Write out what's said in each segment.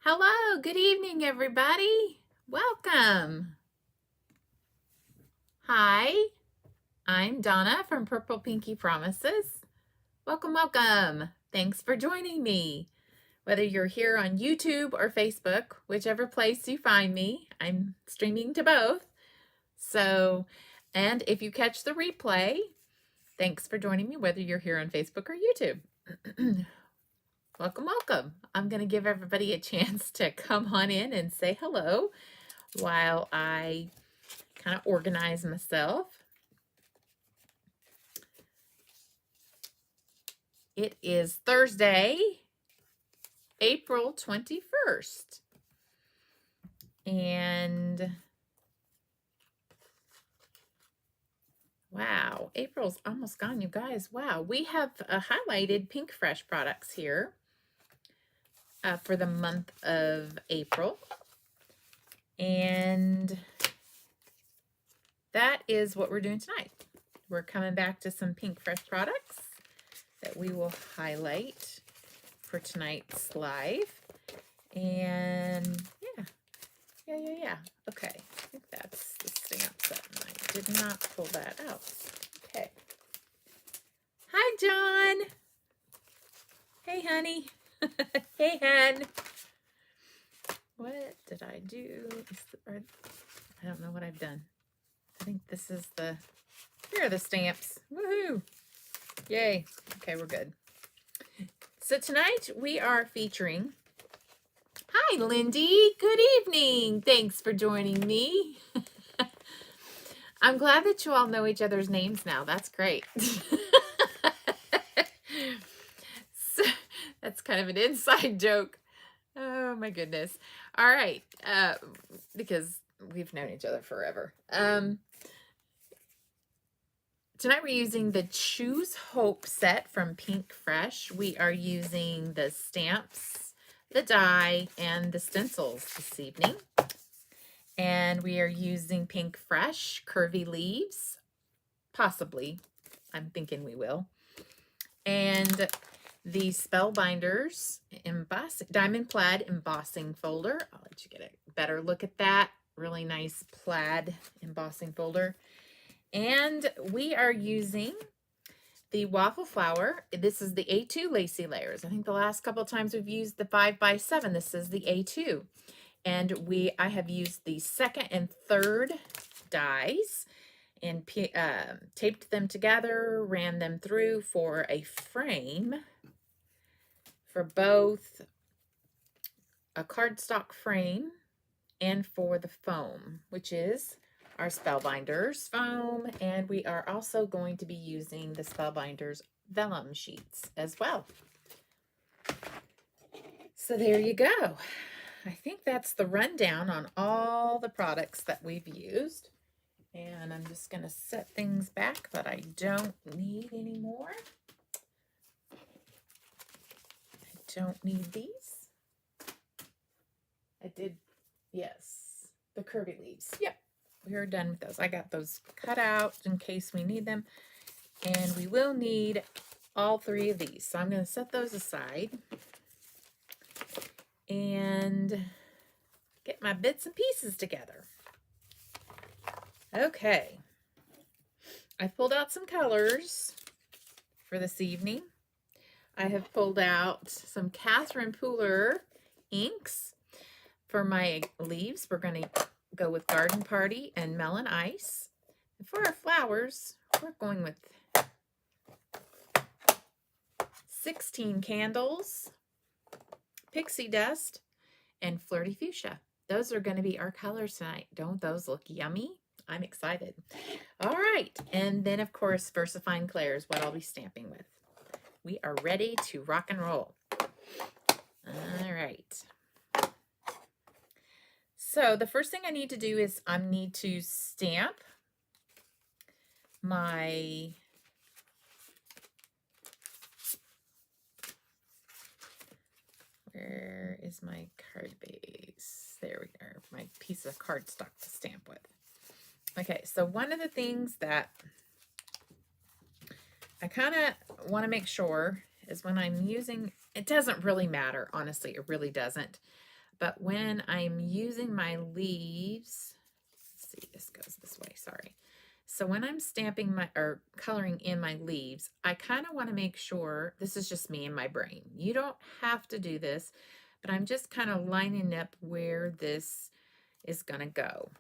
Hello, good evening, everybody. Welcome. Hi, I'm Donna from Purple Pinky Promises. Welcome, welcome. Thanks for joining me. Whether you're here on YouTube or Facebook, whichever place you find me, I'm streaming to both. And if you catch the replay, thanks for joining me, whether you're here on Facebook or YouTube. Welcome, welcome. I'm going to give everybody a chance to come on in and say hello while I kind of organize myself. It is Thursday, April 21st. And wow, April's almost gone, you guys. Wow, we have highlighted Pinkfresh products here for the month of April. And that is what we're doing tonight. We're coming back to some Pinkfresh products that we will highlight for tonight's live. And yeah. Okay, I think that's the stamp set. I did not pull that out. Okay. Hi, John. Hey, honey. Hey, hen. What did I do? I don't know what I've done. I think this is here are the stamps. Woohoo! Yay. Okay, we're good. So tonight we are featuring, hi, Lindy. Good evening. Thanks for joining me. I'm glad that you all know each other's names now. That's great. So, that's kind of an inside joke. Oh my goodness. All right. Because we've known each other forever. Tonight we're using the Choose Hope set from Pinkfresh. We are using the stamps, the die, and the stencils this evening. And we are using Pinkfresh, Curvy Leaves. Possibly. I'm thinking we will. And the Spellbinders Diamond Plaid embossing folder. I'll let you get a better look at that. Really nice plaid embossing folder. And we are using the Waffle Flower. This is the A2 Lacy Layers. I think the last couple of times we've used the 5x7. This is the A2. And I have used the second and third dies and taped them together, ran them through for a frame for both a cardstock frame and for the foam, which is our Spellbinders foam, and we are also going to be using the Spellbinders Vellum Sheets as well. So there you go. I think that's the rundown on all the products that we've used. And I'm just going to set things back that I don't need anymore. I don't need these. I did, yes, the Curvy Leaves. Yep. We are done with those. I got those cut out in case we need them. And we will need all three of these. So I'm going to set those aside and get my bits and pieces together. Okay. I pulled out some colors for this evening. I have pulled out some Catherine Pooler inks for my leaves. We're going to go with Garden Party and Melon Ice. And for our flowers, we're going with 16 Candles, Pixie Dust, and Flirty Fuchsia. Those are going to be our colors tonight. Don't those look yummy? I'm excited. All right. And then, of course, Versafine Clair is what I'll be stamping with. We are ready to rock and roll. All right. So the first thing I need to do is I need to stamp my where is my card base? There we go. My piece of cardstock to stamp with. Okay, so one of the things that I kind of want to make sure is when I'm using, it doesn't really matter, honestly, it really doesn't. But when I'm using my leaves, let's see, this goes this way, sorry. So when I'm stamping my, or coloring in my leaves, I kind of want to make sure, this is just me in my brain. You don't have to do this, but I'm just kind of lining up where this is going to go.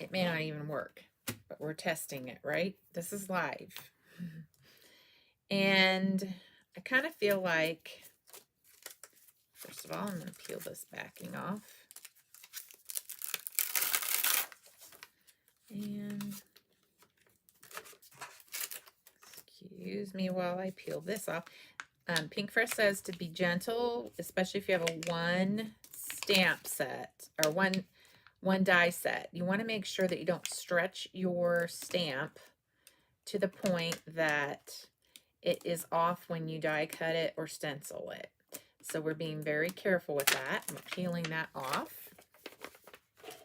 It may not even work, but we're testing it, right? This is live. And I kind of feel like, first of all, I'm going to peel this backing off. And excuse me while I peel this off. Pinkfresh says to be gentle, especially if you have a one stamp set or one die set. You want to make sure that you don't stretch your stamp to the point that it is off when you die cut it or stencil it. So we're being very careful with that. I'm peeling that off.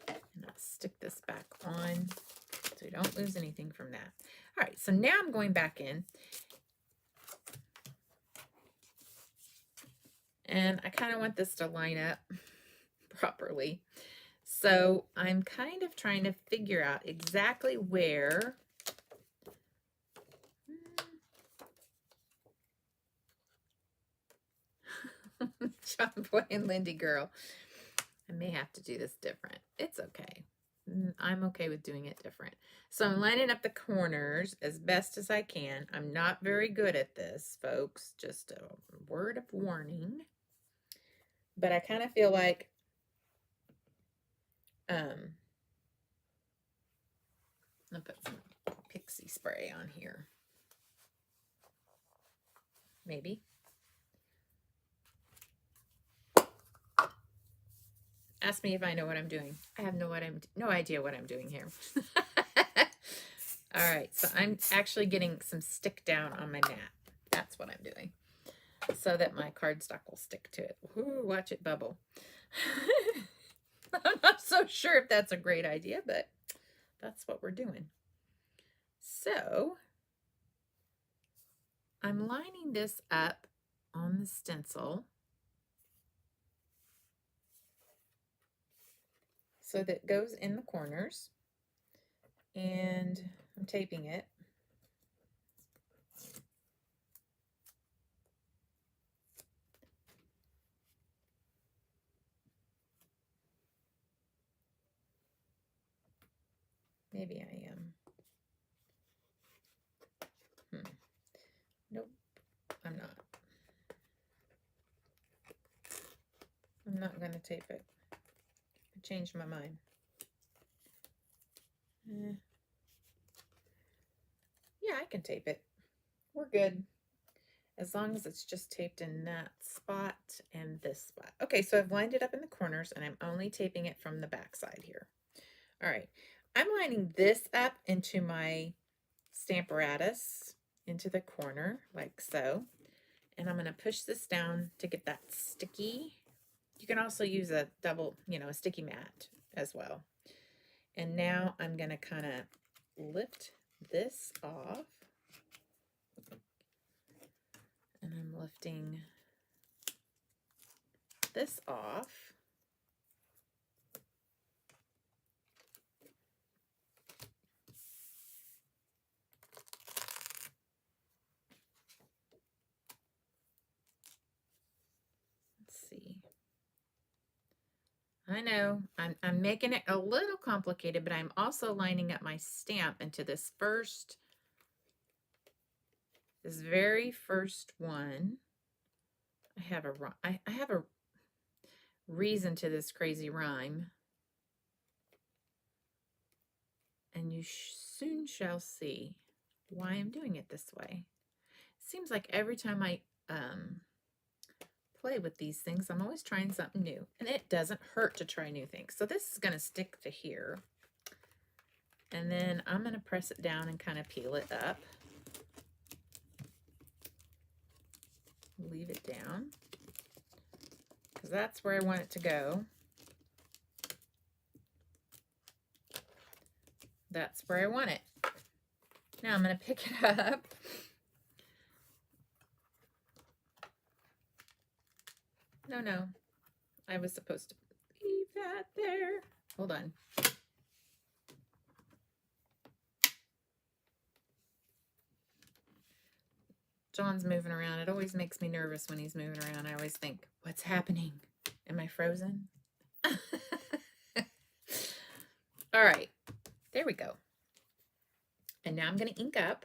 And I'll stick this back on so you don't lose anything from that. All right, so now I'm going back in. And I kind of want this to line up properly. So I'm kind of trying to figure out exactly where John Boy and Lindy Girl. I may have to do this different. It's okay. I'm okay with doing it different. So I'm lining up the corners as best as I can. I'm not very good at this, folks. Just a word of warning. But I kind of feel like I'll put some Pixie spray on here. Maybe. Ask me if I know what I'm doing. I have no idea what I'm doing here. All right, so I'm actually getting some stick down on my mat. That's what I'm doing, so that my cardstock will stick to it. Ooh, watch it bubble. I'm not so sure if that's a great idea, but that's what we're doing. So I'm lining this up on the stencil so that it goes in the corners, and I'm taping it. Maybe I am. Nope, I'm not. I'm not going to tape it. I changed my mind. Yeah, I can tape it. We're good. As long as it's just taped in that spot and this spot. Okay, so I've lined it up in the corners, and I'm only taping it from the back side here. All right, I'm lining this up into my Stamparatus into the corner like so. And I'm going to push this down to get that sticky. You can also use a double, a sticky mat as well. And now I'm going to kind of lift this off. And I'm lifting this off. Let's see. I know I'm making it a little complicated, but I'm also lining up my stamp into this very first one. I have a reason to this crazy rhyme, and you soon shall see why I'm doing it this way. It seems like every time I play with these things, I'm always trying something new, and it doesn't hurt to try new things. So this is going to stick to here, and then I'm going to press it down and kind of peel it up. Leave it down because that's where I want it to go. That's where I want it. Now I'm going to pick it up no. I was supposed to leave that there. Hold on. John's moving around. It always makes me nervous when he's moving around. I always think, what's happening? Am I frozen? All right, there we go. And now I'm going to ink up.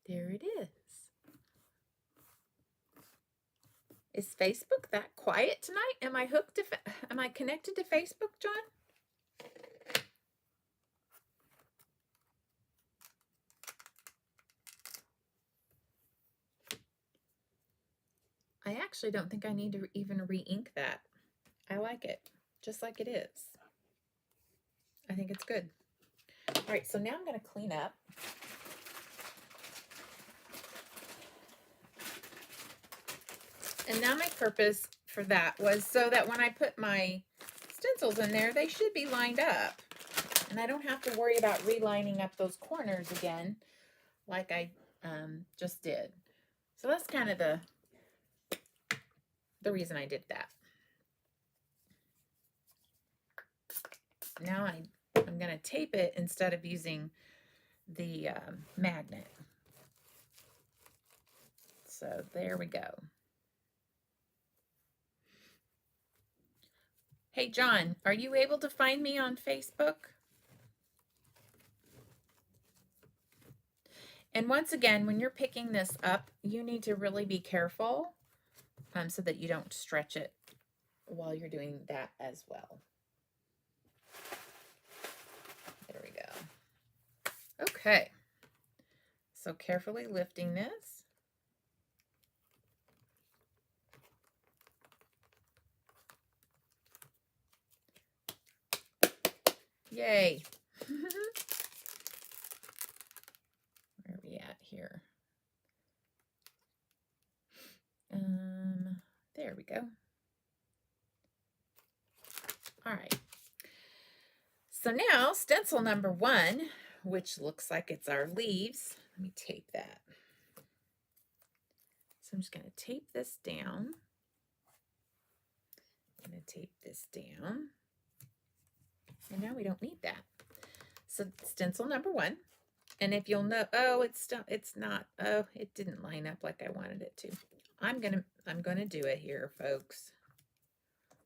There it is. Is Facebook that quiet tonight? Am I hooked to, am I connected to Facebook, John? I actually don't think I need to even re-ink that. I like it just like it is. I think it's good. All right, so now I'm going to clean up. And now my purpose for that was so that when I put my stencils in there, they should be lined up. And I don't have to worry about relining up those corners again like I just did. So that's kind of the reason I did that. Now I'm going to tape it instead of using the magnet. So there we go. Hey, John, are you able to find me on Facebook? And once again, when you're picking this up, you need to really be careful so that you don't stretch it while you're doing that as well. There we go. Okay. So carefully lifting this. Yay. Where are we at here? There we go. All right. So now stencil number 1, which looks like it's our leaves. Let me tape that. So I'm just going to tape this down. I'm going to tape this down. And now we don't need that. So stencil number 1. And if you'll know, oh, it's not, oh, it didn't line up like I wanted it to. I'm gonna do it here, folks.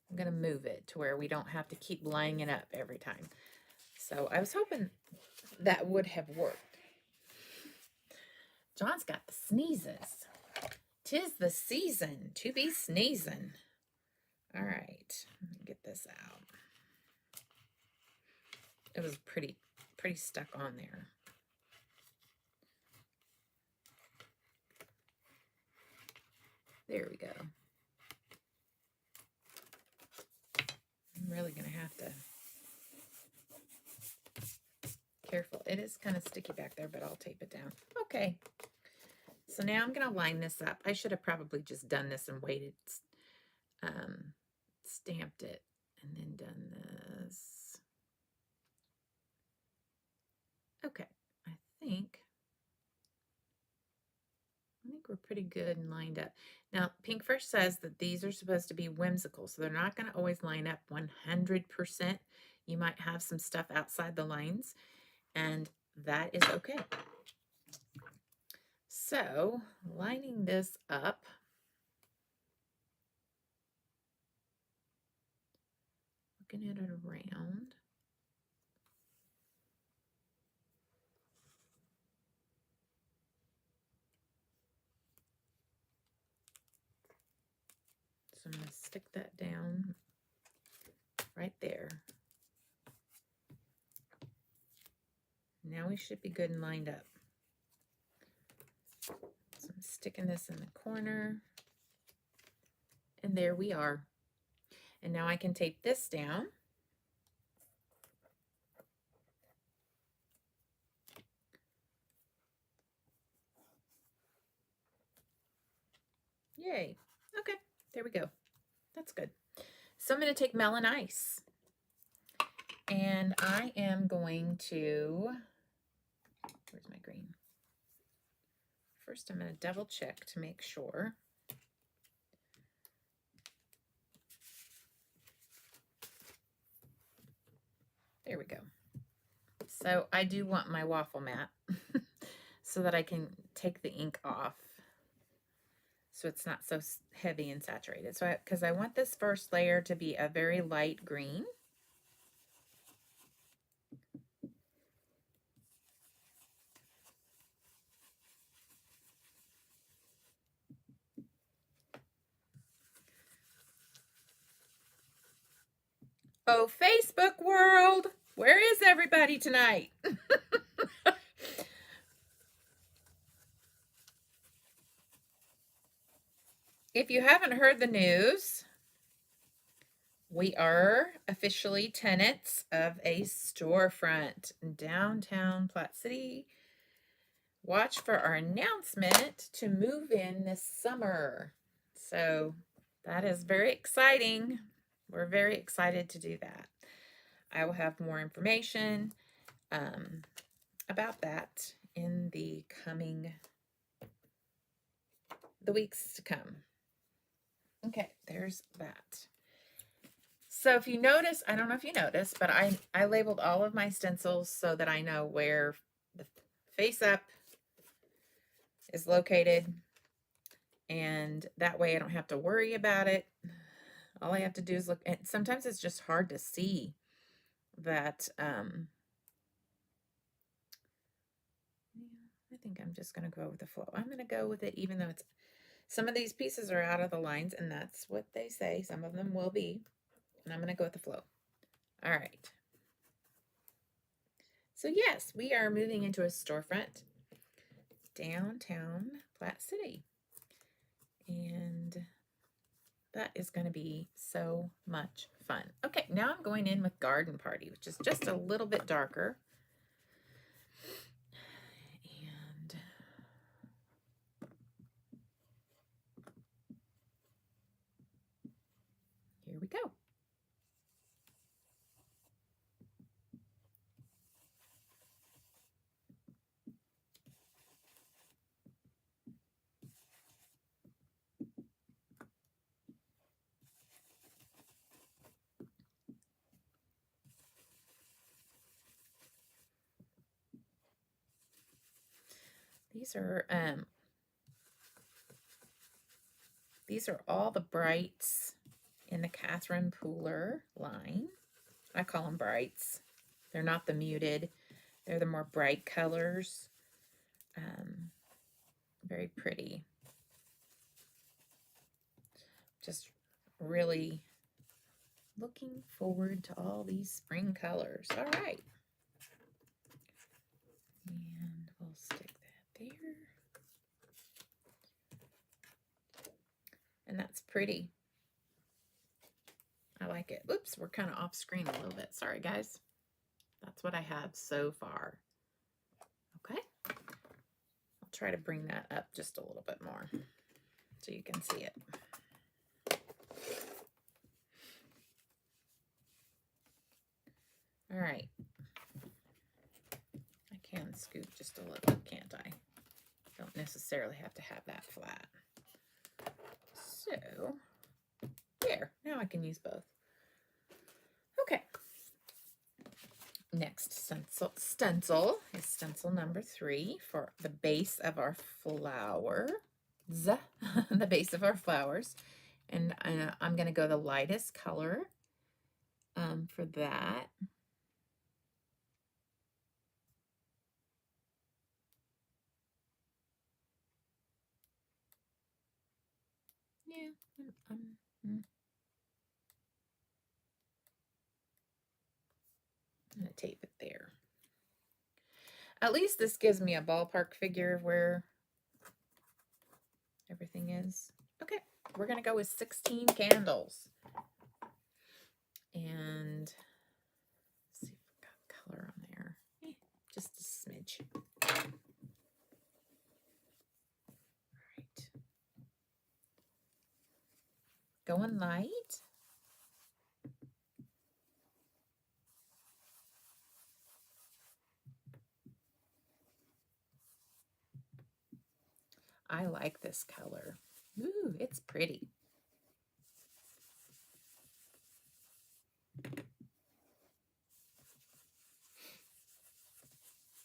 I'm gonna move it to where we don't have to keep lining it up every time. So I was hoping that would have worked. John's got the sneezes. 'Tis the season to be sneezing. All right, let me get this out. It was pretty stuck on there. There we go. I'm really going to have to careful. It is kind of sticky back there, but I'll tape it down. Okay. So now I'm going to line this up. I should have probably just done this and waited, stamped it, and then done this. Okay. I think we're pretty good and lined up. Now, Pinkfresh says that these are supposed to be whimsical, so they're not going to always line up 100%. You might have some stuff outside the lines, and that is okay. So, lining this up, looking at it around. So I'm going to stick that down right there. Now we should be good and lined up. So I'm sticking this in the corner. And there we are. And now I can tape this down. Yay. Okay, there we go. That's good. So I'm going to take Melon Ice. And I am going to, where's my green? First, I'm going to double check to make sure. There we go. So I do want my waffle mat so that I can take the ink off so it's not so heavy and saturated. So because I want this first layer to be a very light green. Oh, Facebook world, where is everybody tonight? If you haven't heard the news, we are officially tenants of a storefront in downtown Platte City. Watch for our announcement to move in this summer. So that is very exciting. We're very excited to do that. I will have more information about that in the weeks to come. Okay, there's that. So if you notice, I don't know if you noticed, but I labeled all of my stencils so that I know where the face up is located. And that way I don't have to worry about it. All I have to do is look, and sometimes it's just hard to see that, I think I'm just going to go with the flow. I'm going to go with it even though some of these pieces are out of the lines, and that's what they say. Some of them will be, and I'm going to go with the flow. All right. So yes, we are moving into a storefront downtown Platte City. And that is going to be so much fun. Okay, now I'm going in with Garden Party, which is just a little bit darker. And here we go. These are all the brights in the Catherine Pooler line. I call them brights. They're not the muted. They're the more bright colors. Very pretty. Just really looking forward to all these spring colors. All right. And we'll stick that there. And that's pretty. I like it. Oops, we're kind of off screen a little bit. Sorry, guys. That's what I have so far. Okay. I'll try to bring that up just a little bit more so you can see it. All right. I can scoop just a little, can't I? Don't necessarily have to have that flat. So, there. Now I can use both. Okay. Next stencil is stencil number 3 for the base of our flowers. The base of our flowers. And I'm going to go the lightest color for that. Yeah, I'm going to tape it there. At least this gives me a ballpark figure of where everything is. Okay, we're going to go with 16 candles. And let's see if we've got color on there. Just a smidge. All right. Going light. I like this color. Ooh, it's pretty.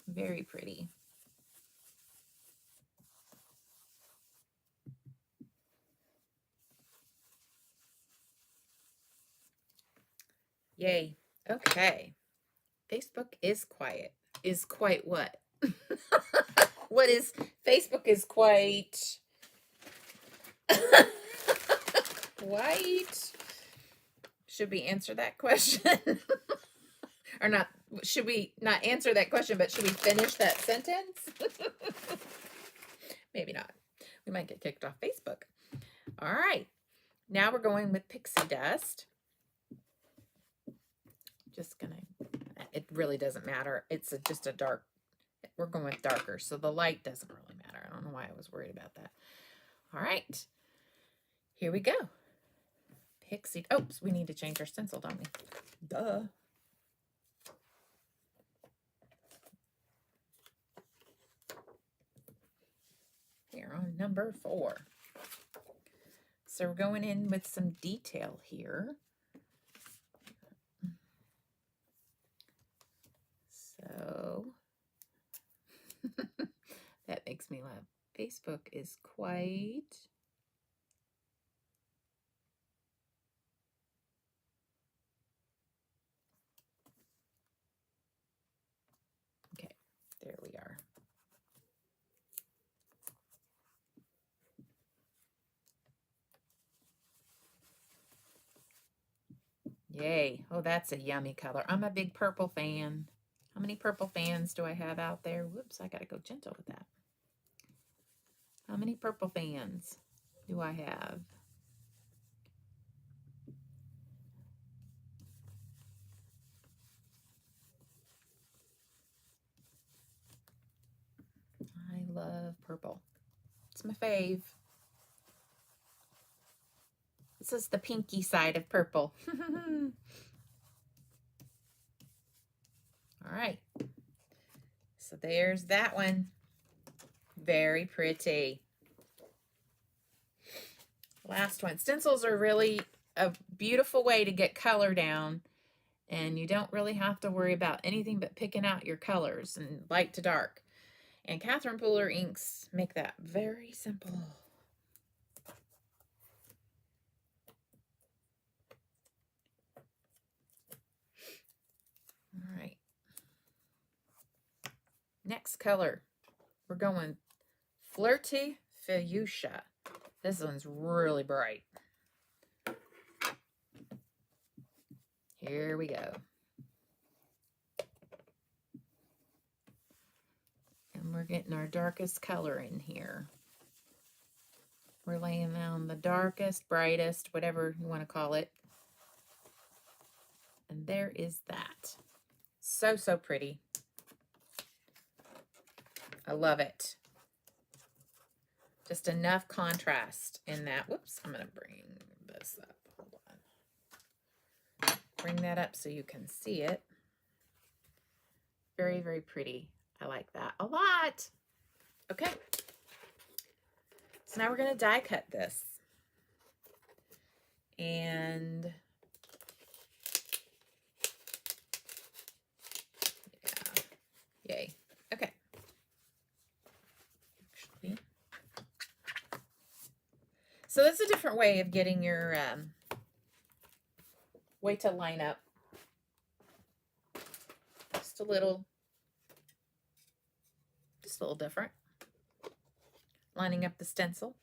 Very pretty. Yay. Okay. Facebook is quiet. Is quite what? What is Facebook is quite white. Should we answer that question? Or not, should we not answer that question, but should we finish that sentence? Maybe not. We might get kicked off Facebook. All right. Now we're going with Pixie Dust. Just gonna, it really doesn't matter. It's just a dark, we're going with darker, so the light doesn't really matter. I don't know why I was worried about that. All right. Here we go. Pixie, oops, we need to change our stencil, don't we? Duh. Here on number 4. So we're going in with some detail here. So that makes me laugh. Facebook is quite okay. There we are. Yay. Oh, that's a yummy color. I'm a big purple fan. How many purple fans do I have out there? Whoops, I got to go gentle with that. How many purple fans do I have? I love purple. It's my fave. This is the pinky side of purple. All right. So there's that one. Very pretty. Last one. Stencils are really a beautiful way to get color down, and you don't really have to worry about anything but picking out your colors and light to dark. And Catherine Pooler inks make that very simple. All right. Next color, we're going Flirty Fuchsia. This one's really bright. Here we go. And we're getting our darkest color in here. We're laying down the darkest, brightest, whatever you want to call it. And there is that. So, so pretty. I love it. Just enough contrast in that. Whoops, I'm going to bring this up. Hold on. Bring that up so you can see it. Very, very pretty. I like that a lot. Okay. So now we're going to die cut this. And yeah. Yay. Okay. Actually. So that's a different way of getting your way to line up. Just a little different. Lining up the stencil.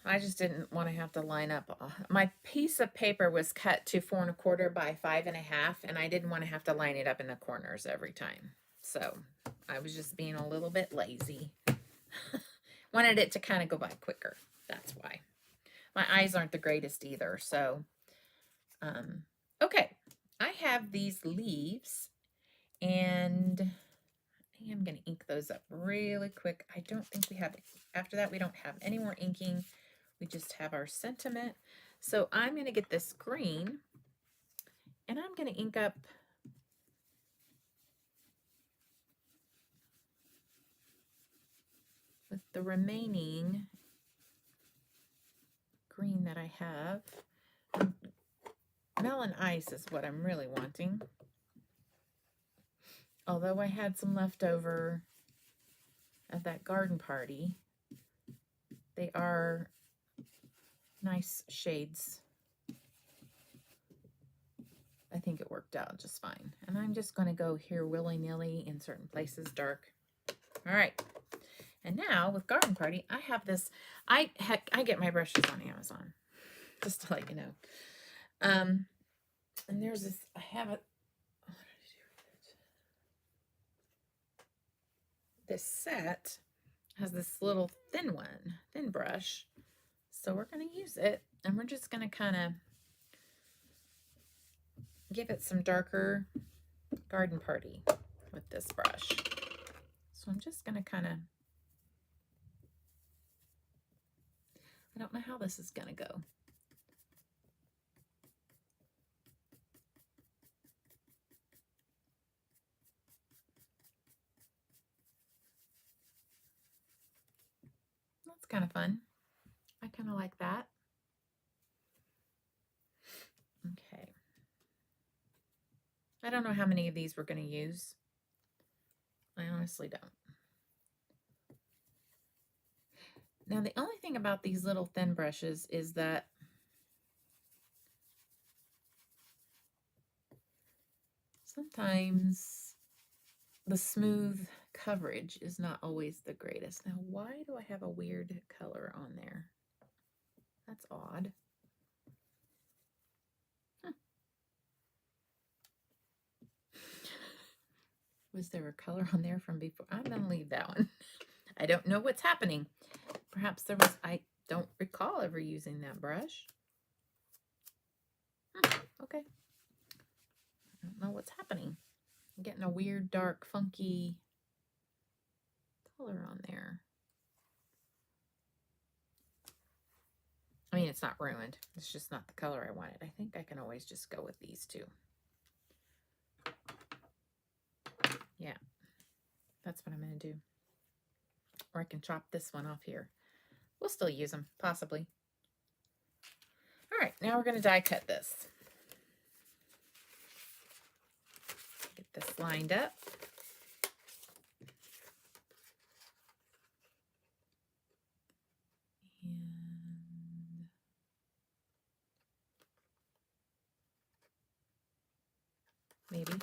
I just didn't want to have to line up. My piece of paper was cut to 4 1/4 by 5 1/2, and I didn't want to have to line it up in the corners every time. So I was just being a little bit lazy. Wanted it to kind of go by quicker. That's why. My eyes aren't the greatest either. So, okay. I have these leaves, and I am going to ink those up really quick. I don't think we have, after that, we don't have any more inking. We just have our sentiment. So I'm going to get this green, and I'm going to ink up the remaining green that I have. Melon Ice is what I'm really wanting. Although I had some left over at that garden party, they are nice shades. I think it worked out just fine. And I'm just going to go here willy-nilly in certain places, dark. All right. And now with garden party, I have this. I get my brushes on Amazon, just to let you know. And there's this. I have it. What did I do with it? This set has this little thin brush. So we're going to use it, and we're just going to kind of give it some darker garden party with this brush. So I'm just going to kind of, I don't know how this is going to go. That's kind of fun. I kind of like that. Okay. I don't know how many of these we're going to use. I honestly don't. Now, the only thing about these little thin brushes is that sometimes the smooth coverage is not always the greatest. Now, why do I have a weird color on there? That's odd. Was there a color on there from before? I'm going to leave that one. I don't know what's happening. Perhaps there was, I don't recall ever using that brush. Okay. I don't know what's happening. I'm getting a weird, dark, funky color on there. I mean, it's not ruined. It's just not the color I wanted. I think I can always just go with these two. Yeah, that's what I'm going to do. Or I can chop this one off here. We'll still use them, possibly. All right, now we're going to die cut this. Get this lined up. And maybe.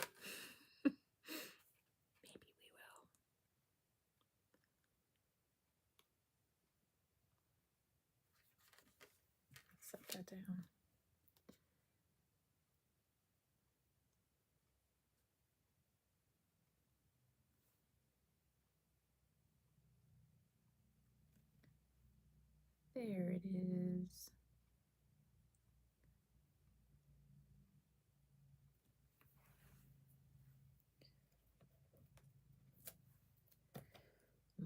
That down. There it is.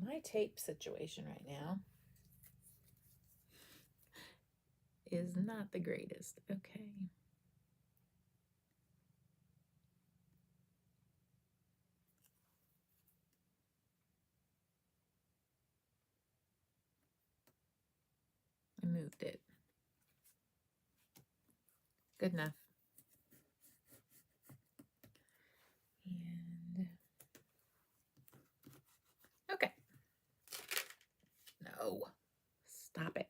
My tape situation right now is not the greatest. Okay. I moved it. Good enough. And okay. No. Stop it.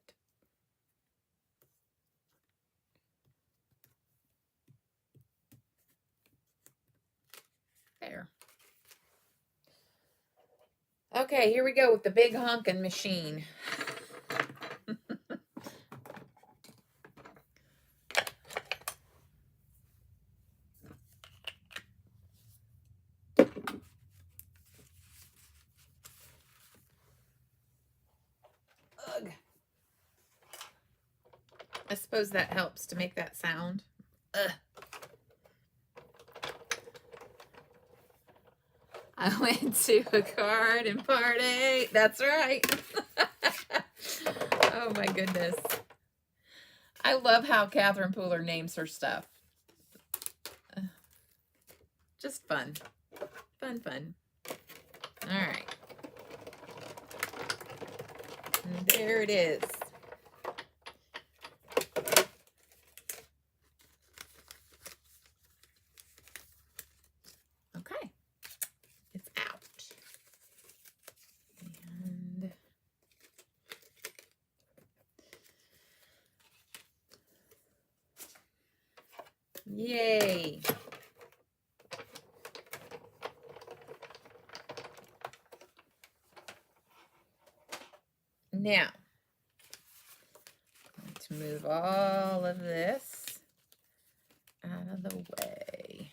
There. Okay, here we go with the big honkin' machine. Ugh. I suppose that helps to make that sound. Ugh. I went to a garden party. That's right. Oh my goodness. I love how Catherine Pooler names her stuff. Just fun. Fun, fun. All right. And there it is. Okay, it's out. And yay. Now, I'm going to move all of this out of the way.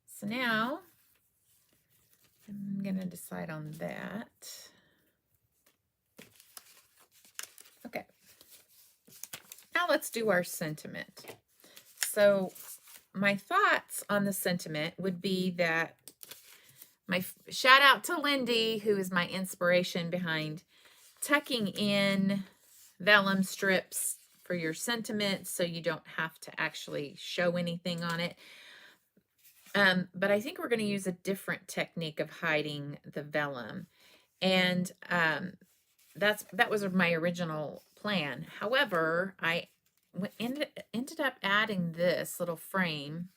So now, I'm going to decide on that. Okay. Now let's do our sentiment. So my thoughts on the sentiment would be that my shout out to Lindy, who is my inspiration behind tucking in vellum strips for your sentiment so you don't have to actually show anything on it. But I think we're going to use a different technique of hiding the vellum. And that was my original plan. However, I ended up adding this little frame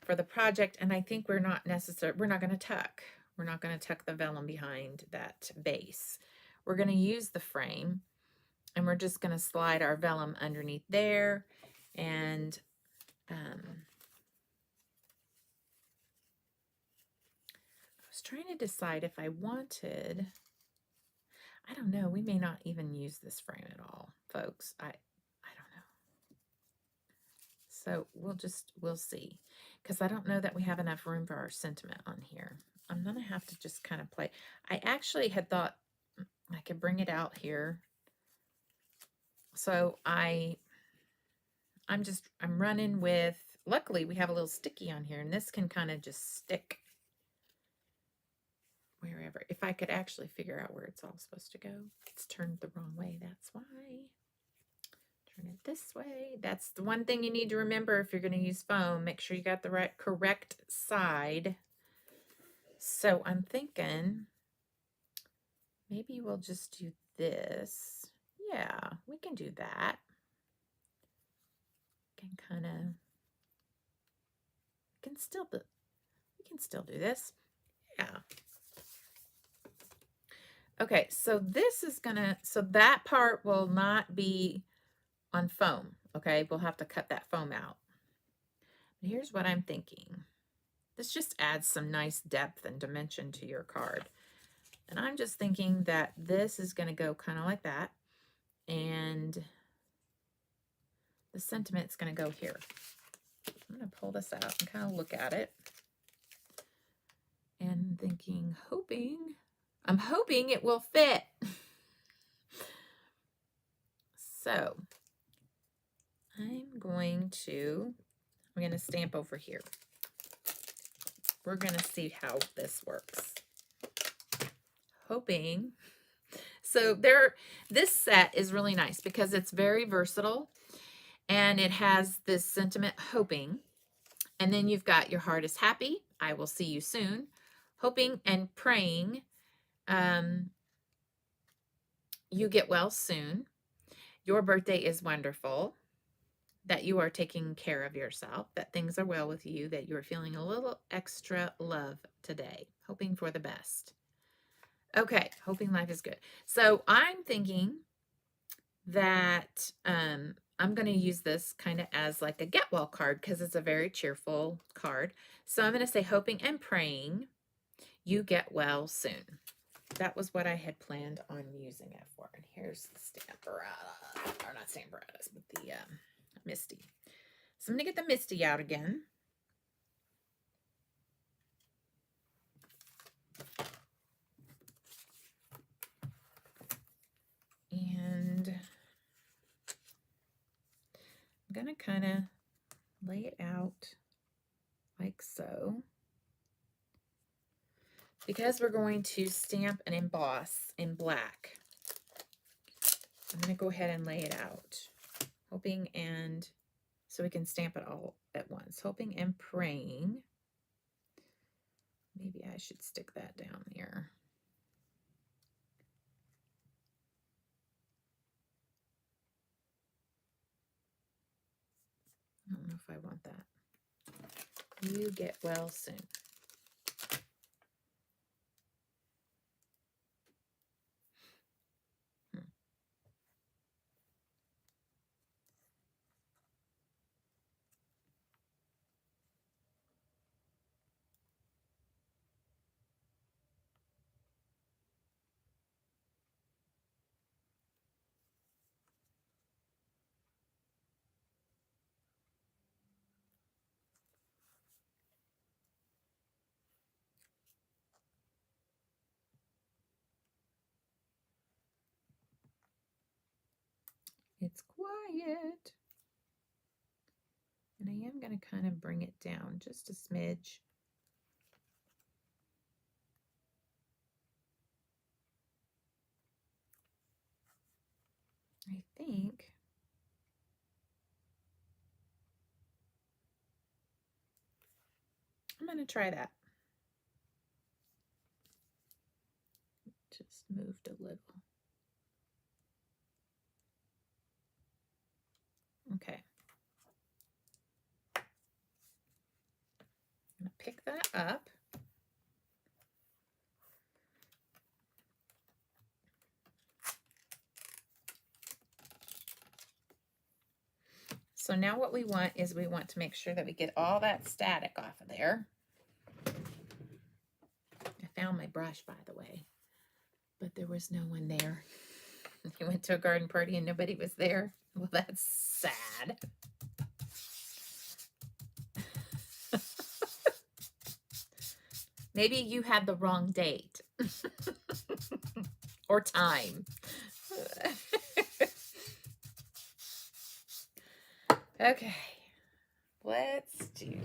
for the project, and I think we're not going to tuck. We're not going to tuck the vellum behind that base. We're going to use the frame, and we're just going to slide our vellum underneath there. And I was trying to decide if I wanted, I don't know, we may not even use this frame at all, folks. I don't know. So we'll see. Because I don't know that we have enough room for our sentiment on here. I'm going to have to just kind of play. I actually had thought I could bring it out here. So I'm running with, luckily we have a little sticky on here, and this can kind of just stick wherever. If I could actually figure out where it's all supposed to go. It's turned the wrong way, that's why. Turn it this way. That's the one thing you need to remember if you're going to use foam. Make sure you got the correct side. So I'm thinking maybe we'll just do this. Yeah, we can do that. We can still do this. Yeah. Okay, so this is so that part will not be on foam, okay? We'll have to cut that foam out. But here's what I'm thinking. This just adds some nice depth and dimension to your card. And I'm just thinking that this is going to go kind of like that. And the sentiment's going to go here. I'm going to pull this out and kind of look at it. And thinking, I'm hoping it will fit. So I'm going to stamp over here. We're going to see how this works. Hoping. So this set is really nice because it's very versatile, and it has this sentiment, hoping, and then you've got your heart is happy, I will see you soon, hoping and praying you get well soon, your birthday is wonderful, that you are taking care of yourself, that things are well with you, that you're feeling a little extra love today, hoping for the best. Okay, hoping life is good. So I'm thinking that I'm going to use this kind of as like a get well card because it's a very cheerful card. So I'm going to say hoping and praying you get well soon. That was what I had planned on using it for. And here's the Stamparatus, or not Stamparatus, but the Misty. So I'm going to get the Misty out again. And I'm going to kind of lay it out like so. Because we're going to stamp and emboss in black, I'm going to go ahead and lay it out. Hoping and, so we can stamp it all at once. Hoping and praying Maybe I should stick that down there. I don't know if I want that. You get well soon. It's quiet. And I am going to kind of bring it down just a smidge. I think I'm going to try that. Just moved a little. Okay. I'm going to pick that up. So now what we want is we want to make sure that we get all that static off of there. I found my brush, by the way, but there was no one there. I went to a garden party and nobody was there. Well, that's sad. Maybe you had the wrong date or time. Okay, let's do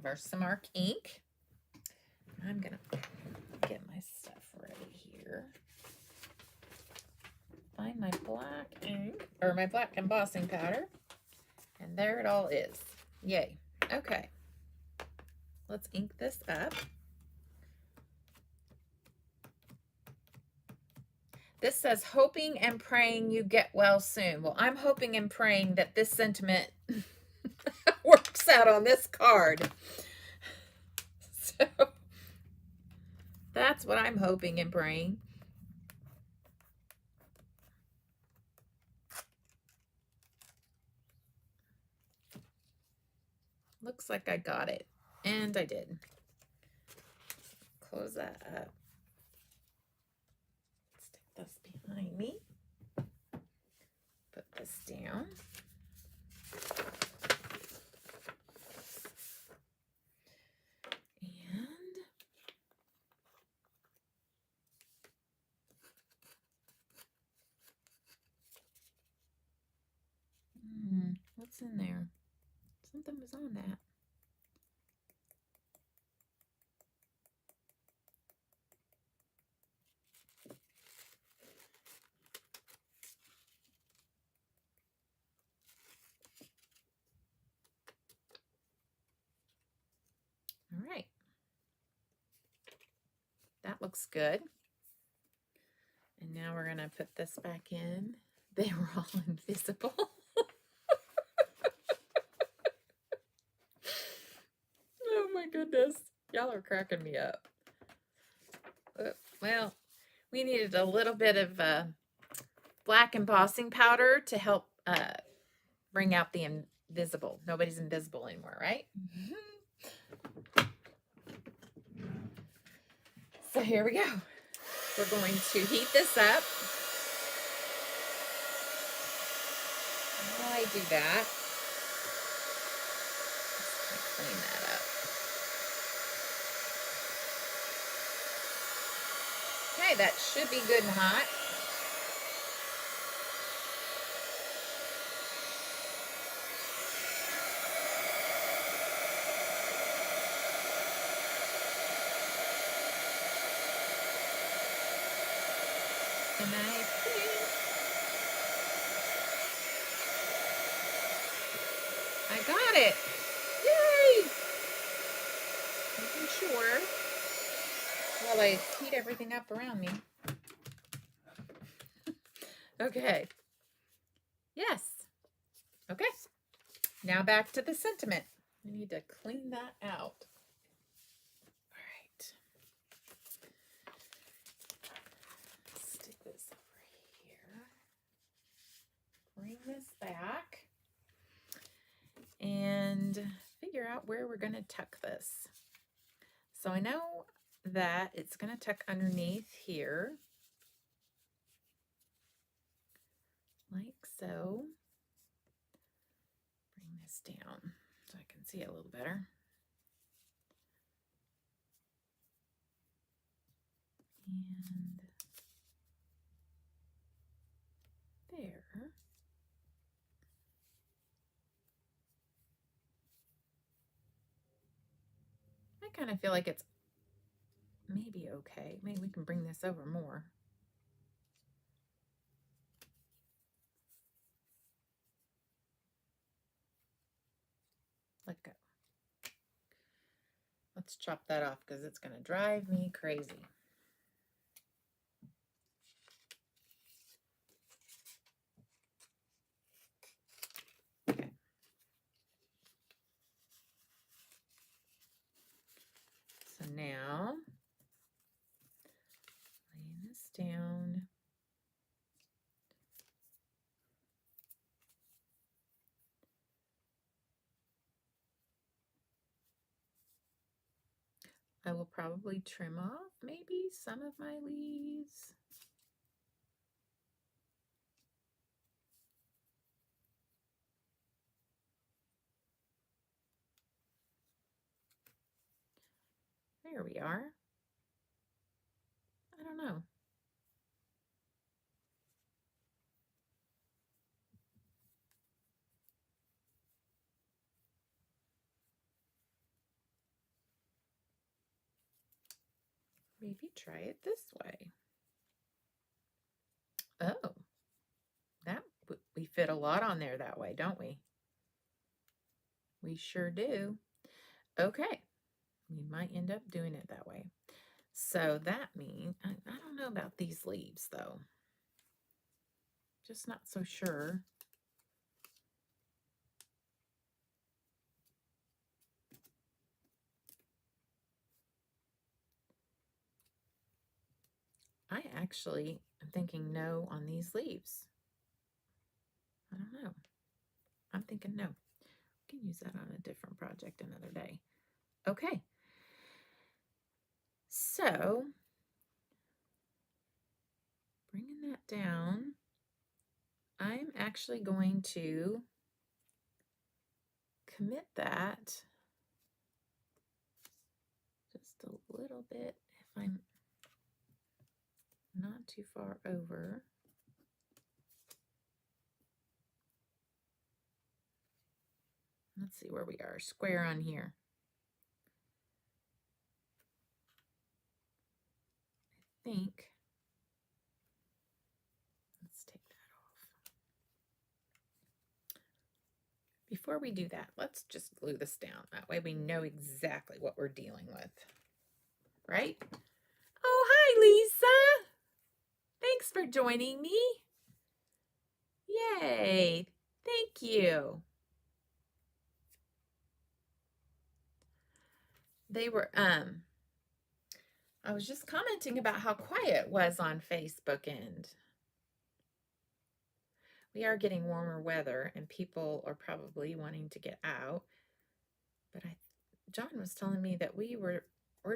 VersaMark ink. I'm gonna get my stuff ready here. Find my black ink, or my black embossing powder, and there it all is. Yay. Okay, let's ink this up. This says, hoping and praying you get well soon. Well, I'm hoping and praying that this sentiment works out on this card. So that's what I'm hoping and praying. Looks like I got it. And I did. Close that up. This behind me. Put this down. And what's in there? Something was on that. All right. That looks good. And now we're going to put this back in. They were all invisible. Oh my goodness. Y'all are cracking me up. Well, we needed a little bit of black embossing powder to help bring out the invisible. Nobody's invisible anymore, right? So here we go. We're going to heat this up. While I do that, let's clean that up. Okay, that should be good and hot. And I think I got it. Yay! Making sure while I heat everything up around me. Okay. Yes. Okay. Now back to the sentiment. I need to clean that out. All right. Stick this over here. Bring this back. And figure out where we're going to tuck this. So I know that it's going to tuck underneath here. Like so. Bring this down so I can see it a little better. And there. I kind of feel like it's maybe okay. Maybe we can bring this over more. Let go. Let's chop that off because it's going to drive me crazy. Okay. So now, laying this down. I will probably trim off maybe some of my leaves. There we are. I don't know. Maybe try it this way. Oh, we fit a lot on there that way, don't we? We sure do. Okay, we might end up doing it that way. So that means, I don't know about these leaves though. Just not so sure. I actually am thinking no on these leaves. I don't know. I'm thinking no. We can use that on a different project another day. Okay. So, bringing that down, I'm actually going to commit that just a little bit if I'm not too far over. Let's see where we are. Square on here. I think. Let's take that off. Before we do that, let's just glue this down. That way we know exactly what we're dealing with. Right? Oh, hi, Lisa. Thanks for joining me. Yay. Thank you. They were, I was just commenting about how quiet it was on Facebook, and we are getting warmer weather and people are probably wanting to get out. But John was telling me that we're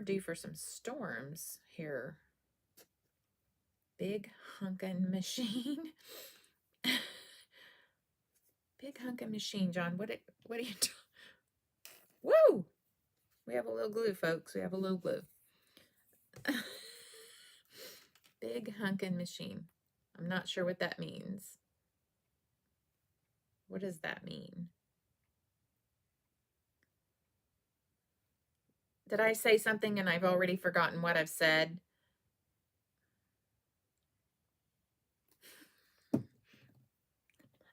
due for some storms here. Big hunkin' machine. Big hunkin' machine, John. What are you doing? Woo! We have a little glue, folks. We have a little glue. Big hunkin' machine. I'm not sure what that means. What does that mean? Did I say something and I've already forgotten what I've said?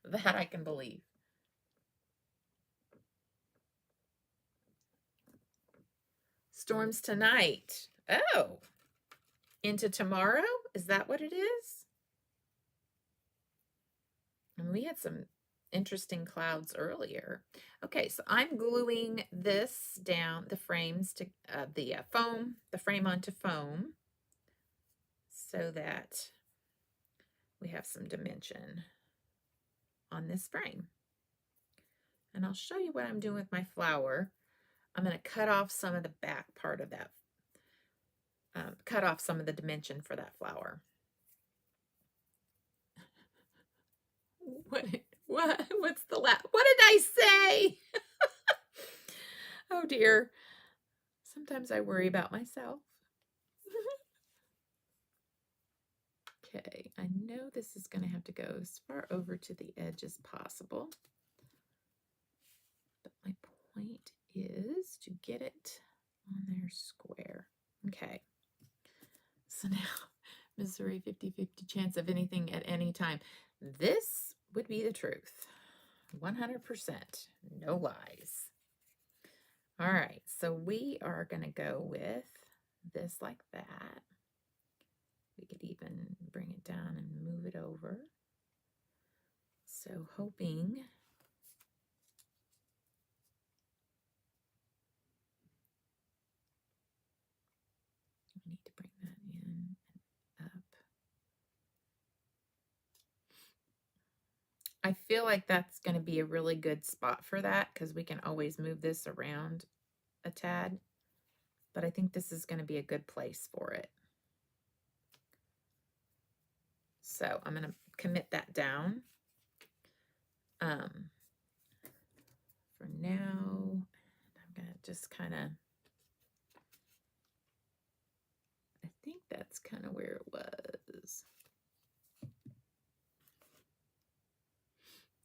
That I can believe. Storms tonight. Oh, into tomorrow? Is that what it is? And we had some interesting clouds earlier. Okay, so I'm gluing this down, the frames to the frame onto foam, so that we have some dimension on this frame. And I'll show you what I'm doing with my flower. I'm going to cut off some of the back part of that, cut off some of the dimension for that flower. What's the last? What did I say? Oh dear. Sometimes I worry about myself. Okay, I know this is going to have to go as far over to the edge as possible. But my point is to get it on there square. Okay. So now, Missouri 50-50 chance of anything at any time. This would be the truth. 100%. No lies. All right, so we are going to go with this like that. We could even bring it down and move it over. So hoping I need to bring that in and up. I feel like that's going to be a really good spot for that because we can always move this around a tad. But I think this is going to be a good place for it. So I'm going to commit that down. For now, I'm going to just kind of, I think that's kind of where it was.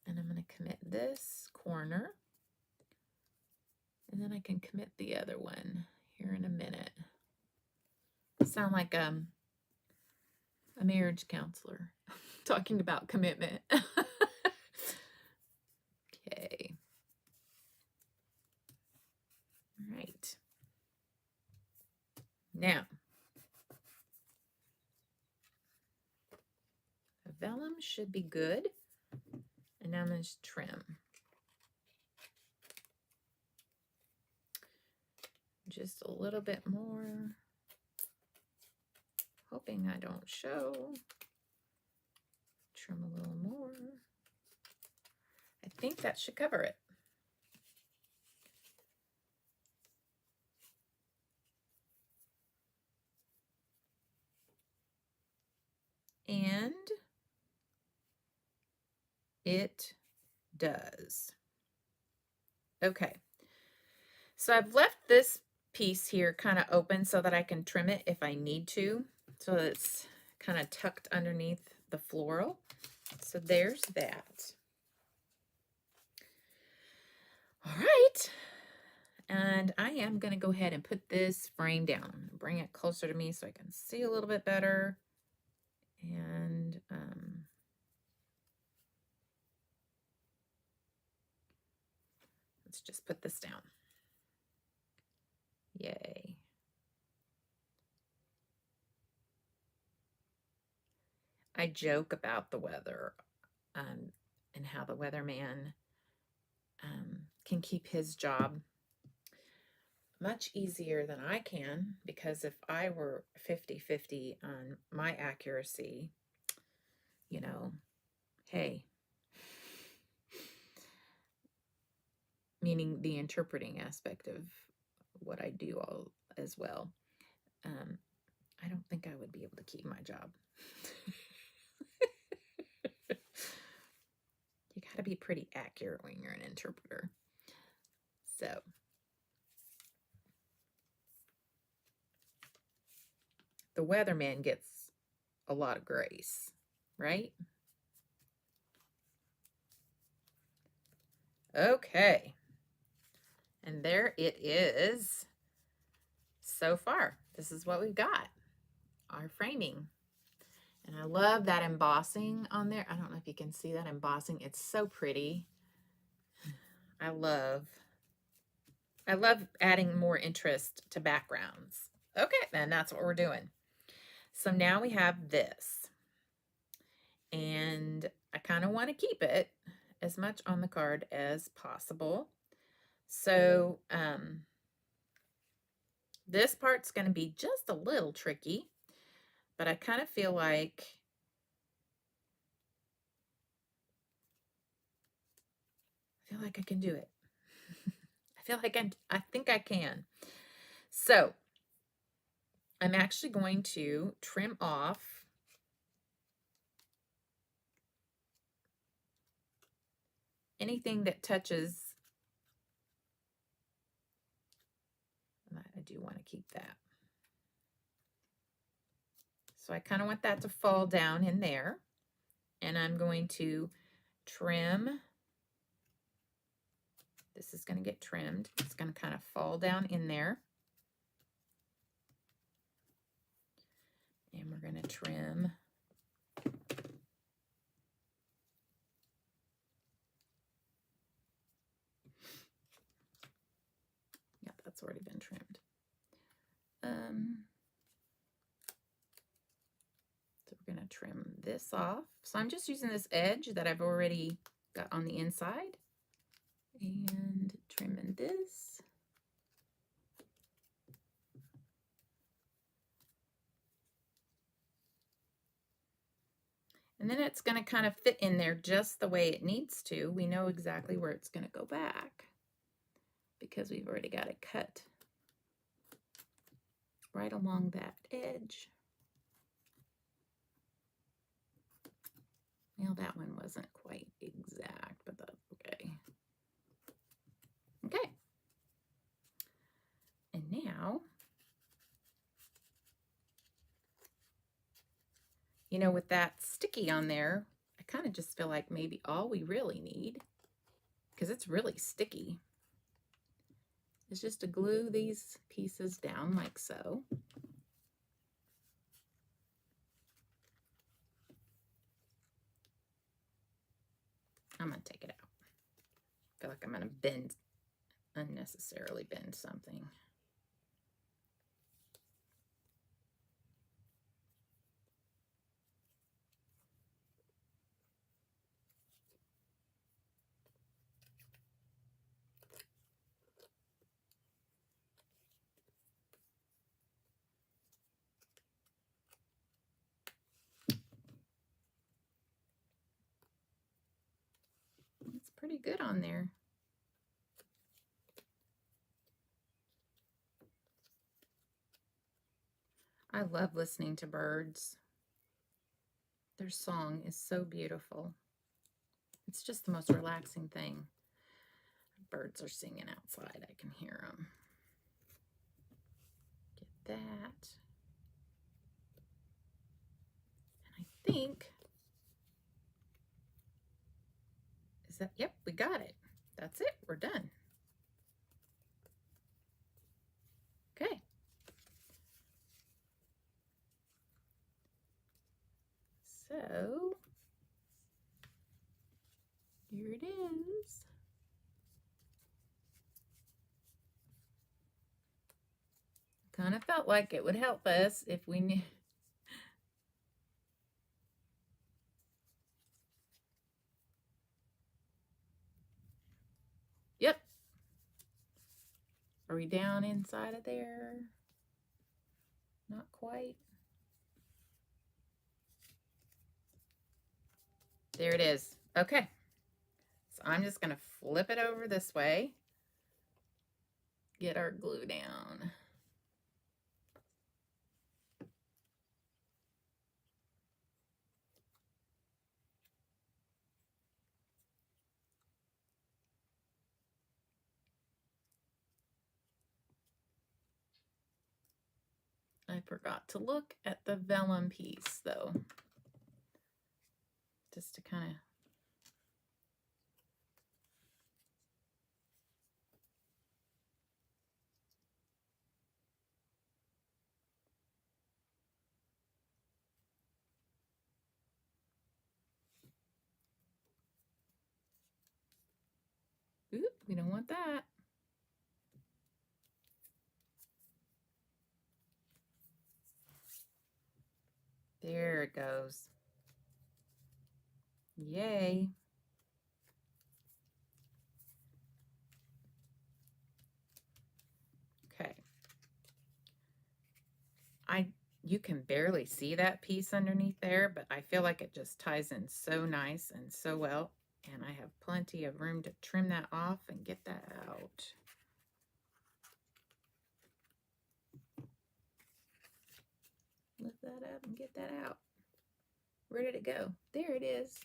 And I'm going to commit this corner. And then I can commit the other one here in a minute. I sound like a marriage counselor talking about commitment. Okay. All right. Now, the vellum should be good. And now I'm going to trim. Just a little bit more. Hoping I don't show. Trim a little more. I think that should cover it. And it does. Okay. So I've left this piece here kind of open so that I can trim it if I need to. So it's kind of tucked underneath the floral. So there's that. All right. And I am going to go ahead and put this frame down. Bring it closer to me so I can see a little bit better. And let's just put this down. Yay. I joke about the weather and how the weatherman can keep his job much easier than I can, because if I were 50-50 on my accuracy, you know, hey, meaning the interpreting aspect of what I do all as well, I don't think I would be able to keep my job. You got to be pretty accurate when you're an interpreter. So the weatherman gets a lot of grace, right? Okay. And there it is. So far, this is what we've got. Our framing. And I love that embossing on there. I don't know if you can see that embossing. It's so pretty. I love I love adding more interest to backgrounds. Okay, then that's what we're doing. So now we have this. And I kind of want to keep it as much on the card as possible. So this part's going to be just a little tricky, but I kind of feel like I can do it. I think I can. So I'm actually going to trim off anything that touches. I do want to keep that. So I kind of want that to fall down in there. And I'm going to trim. This is going to get trimmed. It's going to kind of fall down in there. And we're going to trim yeah, that's already been trimmed. So we're going to trim this off. So I'm just using this edge that I've already got on the inside and trimming this. And then it's going to kind of fit in there just the way it needs to. We know exactly where it's going to go back because we've already got it cut right along that edge. Well, that one wasn't quite exact, but that's okay. Okay. And now, you know, with that sticky on there, I kind of just feel like maybe all we really need, because it's really sticky, is just to glue these pieces down like so. I'm going to take it out. I feel like I'm going to unnecessarily bend something. It's pretty good on there. I love listening to birds. Their song is so beautiful. It's just the most relaxing thing. Birds are singing outside. I can hear them. Get that. And I think, is that, yep, we got it. That's it. We're done. Okay. So, here it is. Kind of felt like it would help us if we knew. Yep. Are we down inside of there? Not quite. There it is. Okay. So I'm just going to flip it over this way. Get our glue down. I forgot to look at the vellum piece though, just to kind of oop, we don't want that. it goes. Yay. Okay. You can barely see that piece underneath there, but I feel like it just ties in so nice and so well. And I have plenty of room to trim that off and get that out. Lift that up and get that out. Where did it go? There it is.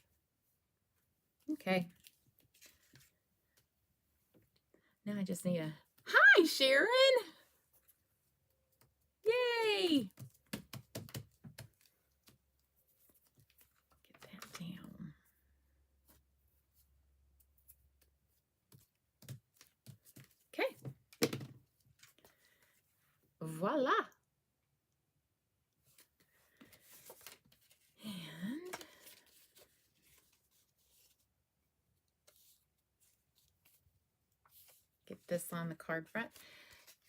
Okay. Now I just need a, hi, Sharon. Yay. Get that down. Okay. Voila. And get this on the card front.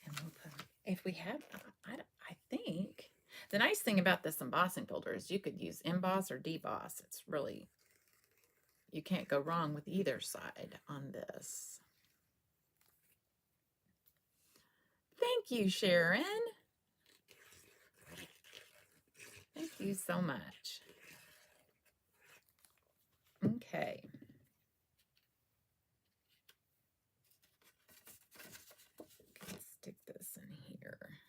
And we'll put, if we have, I think, the nice thing about this embossing folder is you could use emboss or deboss. It's really, you can't go wrong with either side on this. Thank you, Sharon. Thank you so much. Okay. Let's stick this in here.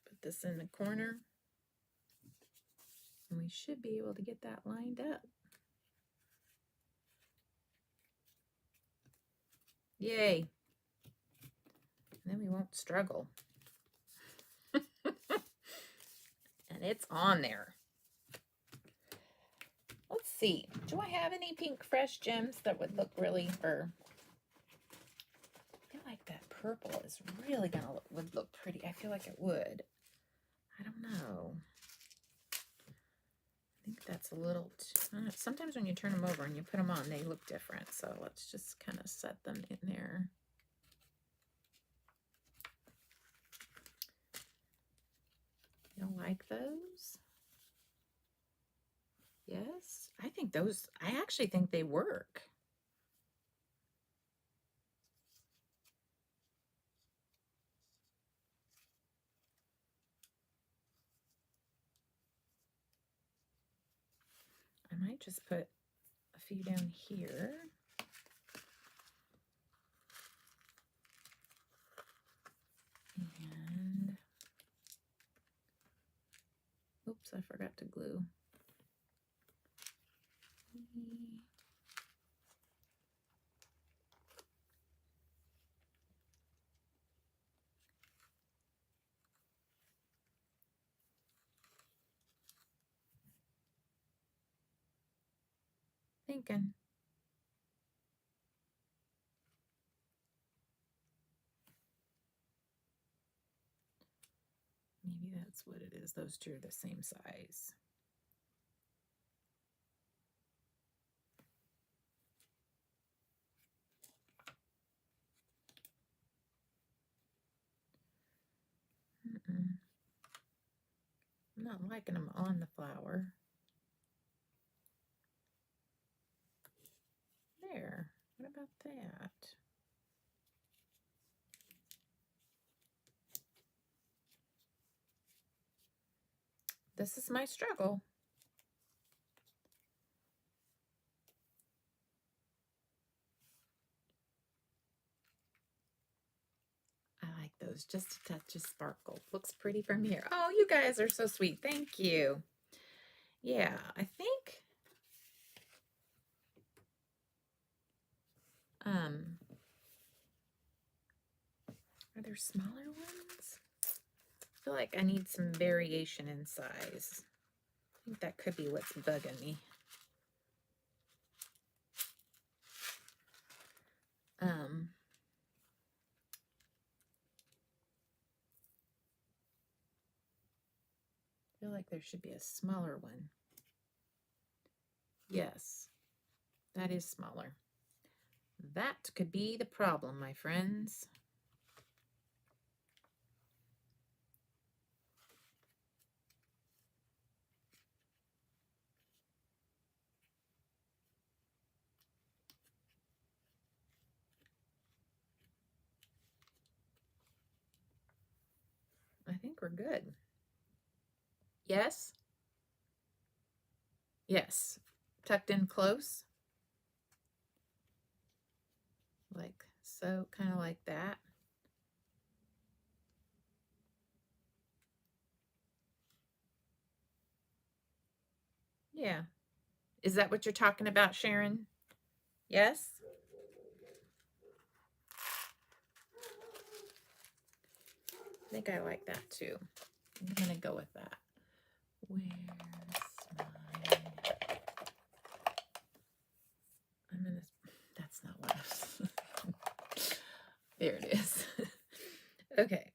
Put this in the corner. And we should be able to get that lined up. Yay. And then we won't struggle. And it's on there. Let's see. Do I have any Pinkfresh gems that would look really, or I feel like that purple is really gonna would look pretty. I feel like it would. I don't know. I think that's a little sometimes when you turn them over and you put them on, they look different. So let's just kind of set them in there. You don't like those? Yes, I think those, I actually think they work. I might just put a few down here. And, oops, I forgot to glue. Thinking. Maybe that's what it is. Those two are the same size. I'm not liking them on the flower. There. What about that? This is my struggle. I like those. Just a touch of sparkle. Looks pretty from here. Oh, you guys are so sweet. Thank you. Yeah, I think are there smaller ones? I feel like I need some variation in size. I think that could be what's bugging me. I feel like there should be a smaller one. Yes, that is smaller. That could be the problem, my friends. think we're good. Yes? Yes. Tucked in close. Like so, kind of like that. Yeah. Is that what you're talking about, Sharon? Yes? I think I like that too. I'm going to go with that. Where's my... That's not what I was... There it is. Okay.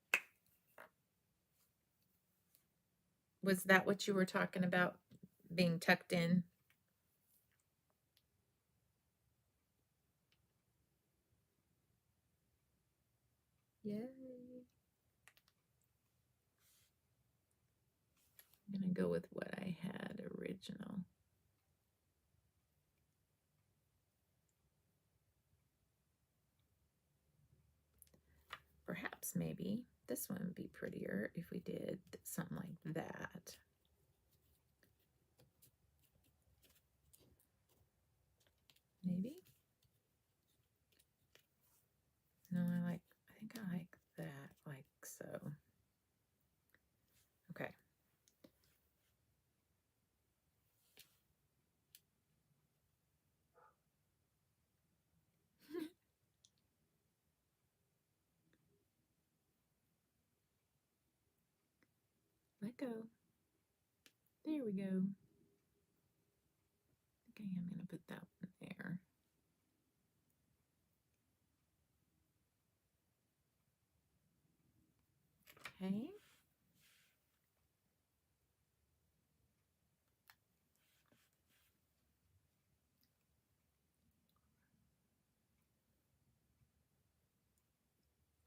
Was that what you were talking about? Being tucked in? Yay. I'm going to go with what I had original. Perhaps maybe this one would be prettier if we did something like that. Maybe? No, I think I like that, like so. Okay. Let go. There we go. Okay, I'm going to put that one there. Okay.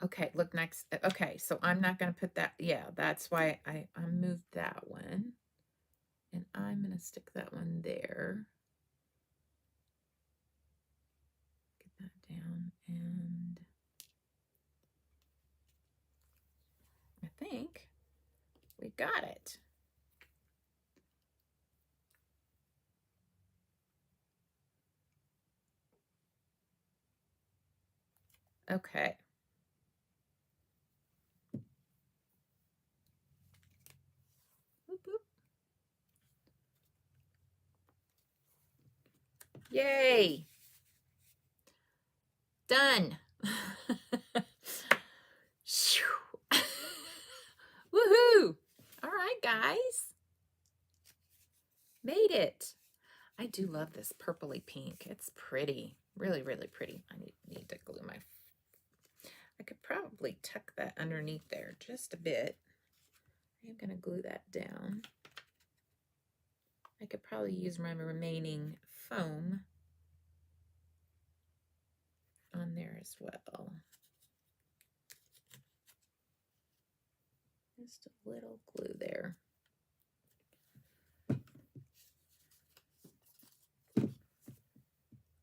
Okay, look next. Okay, so I'm not going to put that. Yeah, that's why I moved that one. And I'm going to stick that one there. Get that down. And I think we got it. Okay. Boop, boop. Yay. Done. Woohoo. All right, guys. Made it. I do love this purpley pink. It's pretty. Really, really pretty. I need to glue my... I could probably tuck that underneath there just a bit. I'm going to glue that down. I could probably use my remaining foam on there as well. Just a little glue there.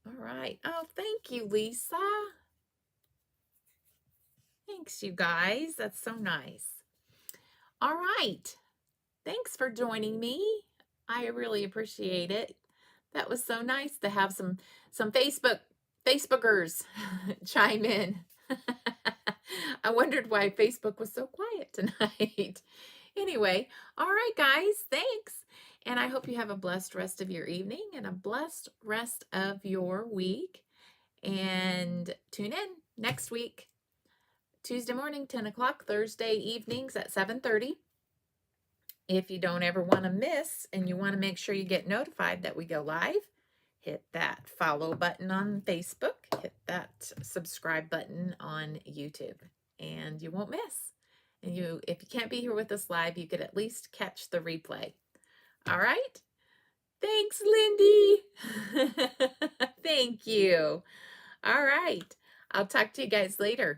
All right. Oh, thank you, Lisa. Thanks, you guys. That's so nice. All right. Thanks for joining me. I really appreciate it. That was so nice to have some Facebookers chime in. I wondered why Facebook was so quiet tonight. Anyway, all right, guys, thanks. And I hope you have a blessed rest of your evening and a blessed rest of your week. And tune in next week, Tuesday morning, 10 o'clock, Thursday evenings at 7:30. If you don't ever want to miss and you want to make sure you get notified that we go live, hit that follow button on Facebook, hit that subscribe button on YouTube, and you won't miss. And if you can't be here with us live, you could at least catch the replay. All right? Thanks, Lindy. Thank you. All right. I'll talk to you guys later.